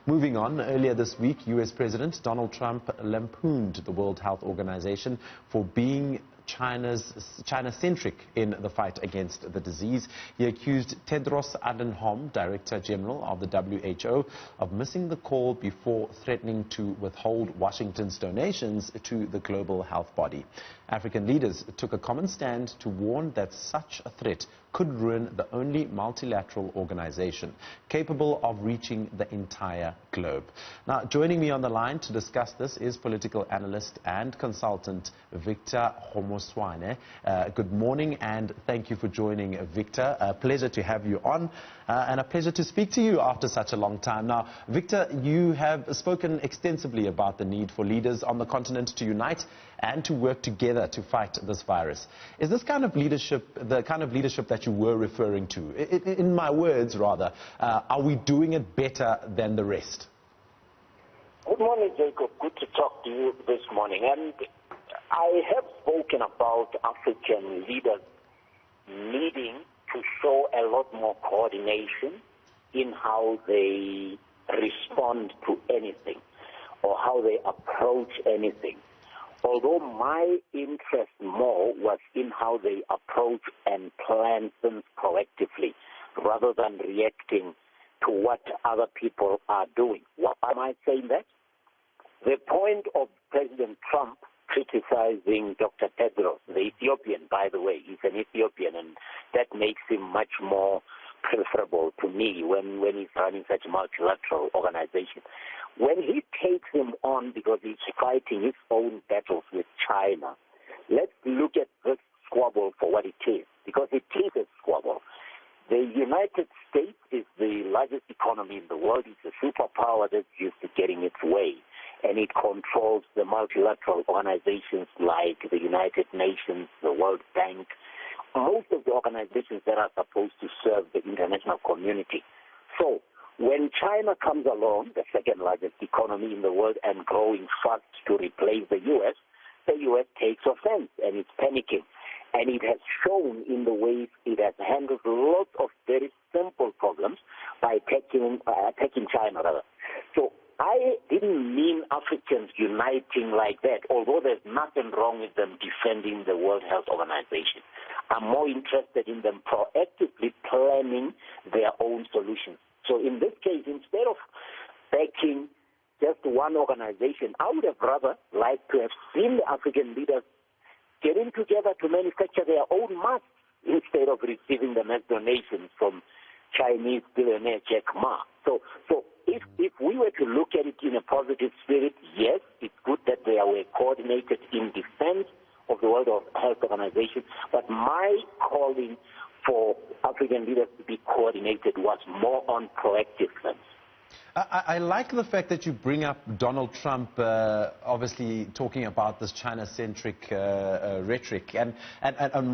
Moving on, earlier this week, U.S. President Donald Trump lampooned the World Health Organization for being China-centric in the fight against the disease. He accused Tedros Adhanom, Director General of the WHO, of missing the call before threatening to withhold Washington's donations to the global health body. African leaders took a common stand to warn that such a threat could ruin the only multilateral organization capable of reaching the entire globe. Now, joining me on the line to discuss this is political analyst and consultant Victor Kgomoeswana. Good morning and thank you for joining, Victor. A pleasure to have you on and a pleasure to speak to you after such a long time. Now, Victor, you have spoken extensively about the need for leaders on the continent to unite and to work together to fight this virus. Is this kind of leadership the kind of leadership that you were referring to? In my words, rather, are we doing it better than the rest? Good morning, Jacob. Good to talk to you this morning. And I have spoken about African leaders needing to show a lot more coordination in how they respond to anything or how they approach anything. Although my interest more was in how they approach and plan things proactively rather than reacting to what other people are doing. Why am I saying that? The point of President Trump criticizing Dr. Tedros, the Ethiopian, by the way, he's an Ethiopian, and that makes him much more preferable to me when he's running such a multilateral organization. When he takes him on because he's fighting his own battles with China, let's look at this squabble for what it is, because it is a squabble. The United States is the largest economy in the world. It's a superpower that's used to getting its way, and it controls the multilateral organizations like the United Nations, the World Bank, most of the organizations that are supposed to serve the international community. So when China comes along, the second largest economy in the world and growing fast to replace the U.S. takes offense and it's panicking. And it has shown in the ways it has handled lots of very simple problems by attacking China, rather. So I didn't mean Africans uniting like that, although there's nothing wrong with them defending the World Health Organization. I'm more interested in them proactively planning their own solutions. So in this case, instead of backing just one organization, I would have rather liked to have seen the African leaders getting together to manufacture their own masks instead of receiving them as donations from Chinese billionaire Jack Ma. So if we were to look at it in a positive spirit, yes, it's good that they were coordinated in defense of the World Health Organization, but my calling for African leaders to be coordinated was more on proactive things. I like the fact that you bring up Donald Trump obviously talking about this China-centric rhetoric. And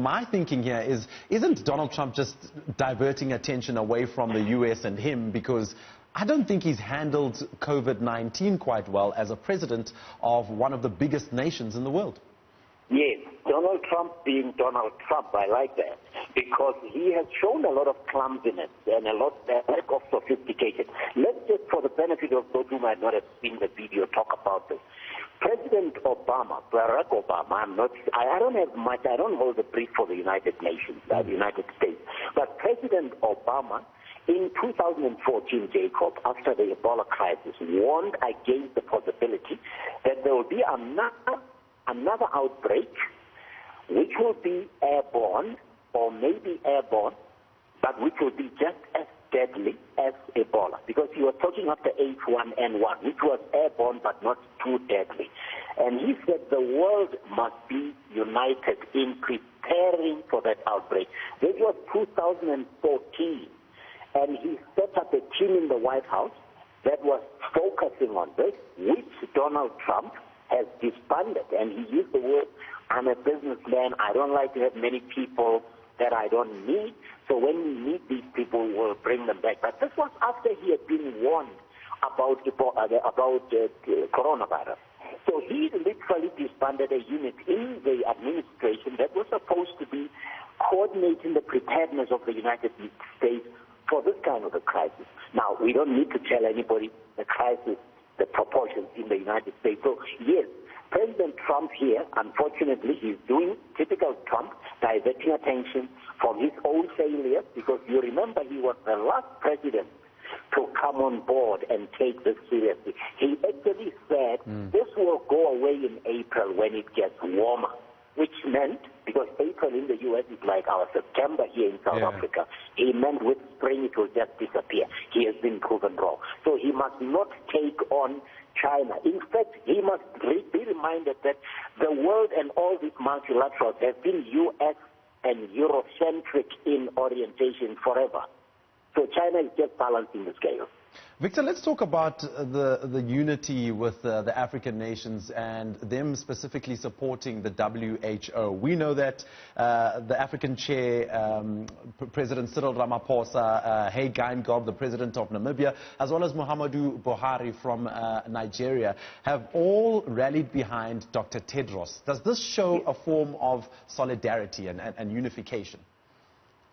my thinking here is, isn't Donald Trump just diverting attention away from the U.S. and him? Because I don't think he's handled COVID-19 quite well as a president of one of the biggest nations in the world. Yes, Donald Trump being Donald Trump, I like that, because he has shown a lot of clumsiness and a lot of sophistication. Let's just, for the benefit of those who might not have seen the video, talk about this. President Obama, Barack Obama, I don't have much, I don't hold the brief for the United Nations, the United States, but President Obama, in 2014, Jacob, after the Ebola crisis, warned against the possibility that there will be another outbreak which will be airborne or maybe airborne, but which will be just as deadly as Ebola. Because he was talking of the H1N1, which was airborne but not too deadly. And he said the world must be united in preparing for that outbreak. This was 2014. And he set up a team in the White House that was focusing on this, which Donald Trump has disbanded. And he used the word, I'm a businessman, I don't like to have many people that I don't need, so when we need these people, we'll bring them back. But this was after he had been warned about coronavirus. So he literally disbanded a unit in the administration that was supposed to be coordinating the preparedness of the United States for this kind of a crisis. Now, we don't need to tell anybody the crisis, the proportions in the United States. So, yes, President Trump here, unfortunately, he's doing typical Trump, diverting attention from his own failures, because you remember he was the last president to come on board and take this seriously. He actually said this will go away in April when it gets warmer, which meant, because April in the U.S. is like our September here in South Africa, he meant with spring it will just disappear. He has been proven wrong. So he must not take on China. In fact, he must be reminded that the world and all these multilaterals have been U.S. and Eurocentric in orientation forever. So China is just balancing the scale. Victor, let's talk about the unity with the African nations and them specifically supporting the WHO. We know that the African chair, President Cyril Ramaphosa, Hage Geingob, the president of Namibia, as well as Muhammadu Buhari from Nigeria, have all rallied behind Dr. Tedros. Does this show a form of solidarity and unification?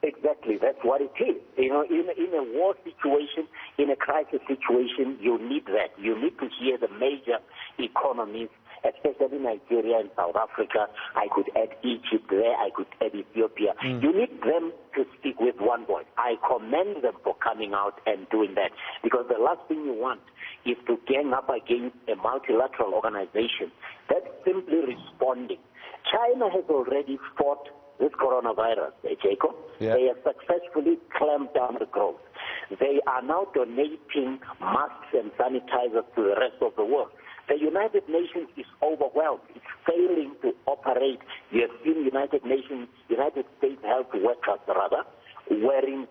Exactly, that's what it is. You know, in a war situation, in a crisis situation, you need that. You need to hear the major economies, especially Nigeria and South Africa. I could add Egypt there. I could add Ethiopia. You need them to speak with one voice. I commend them for coming out and doing that, because the last thing you want is to gang up against a multilateral organization that's simply responding. China has already fought this coronavirus, Jacob. They have successfully clamped down the growth. They are now donating masks and sanitizers to the rest of the world. The United Nations is overwhelmed. It's failing to operate. You have seen United States health workers, wearing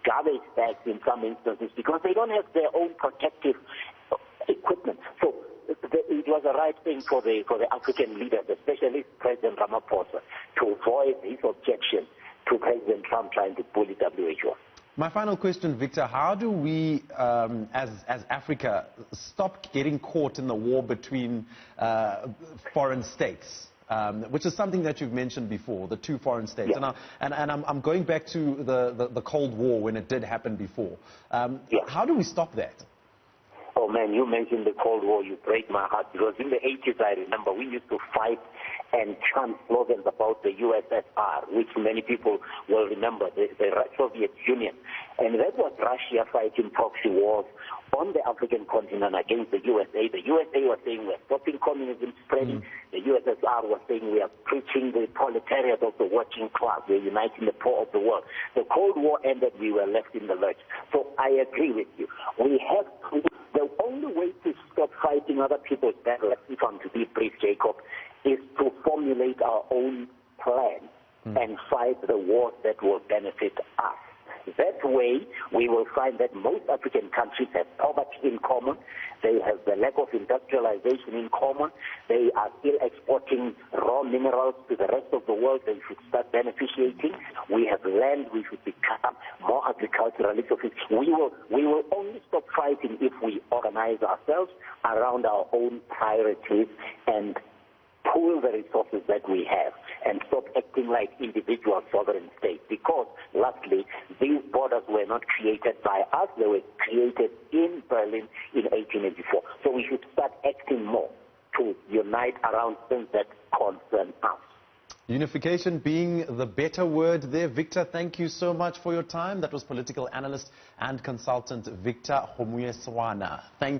garbage bags in some instances because they don't have their own protective equipment. So it was the right thing for the African leaders, especially President Ramaphosa, to voice his objection to President Trump trying to bully WHO. My final question, Victor, how do we, as Africa, stop getting caught in the war between foreign states? Which is something that you've mentioned before, the two foreign states. And I'm going back to the Cold War when it did happen before. How do we stop that? Oh, man, you mentioned the Cold War. You break my heart, because in the 80s, I remember, we used to fight and chant slogans about the USSR, which many people will remember, the Soviet Union. And that was Russia fighting proxy wars on the African continent against the USA. The USA was saying we're stopping communism spreading. The USSR was saying we are preaching the proletariat of the working class. We're uniting the poor of the world. The Cold War ended. We were left in the lurch. So I agree with you. We have to, the only way to stop fighting other people's battles, if I'm to be brief, Jacob, is to formulate our own plan and fight the wars that will benefit us. That way, we will find that most African countries have poverty in common. They have the lack of industrialization in common. They are still exporting raw minerals to the rest of the world. They should start beneficiating. We have land. We should become more agriculturally sophisticated. We will only stop fighting if we organize ourselves around our own priorities and pool the resources that we have and stop acting like individual sovereign states. Because, lastly, these borders were not created by us. They were created in Berlin in 1884. So we should start acting more to unite around things that concern us. Unification being the better word there. Victor, thank you so much for your time. That was political analyst and consultant Victor Kgomoeswana. Thank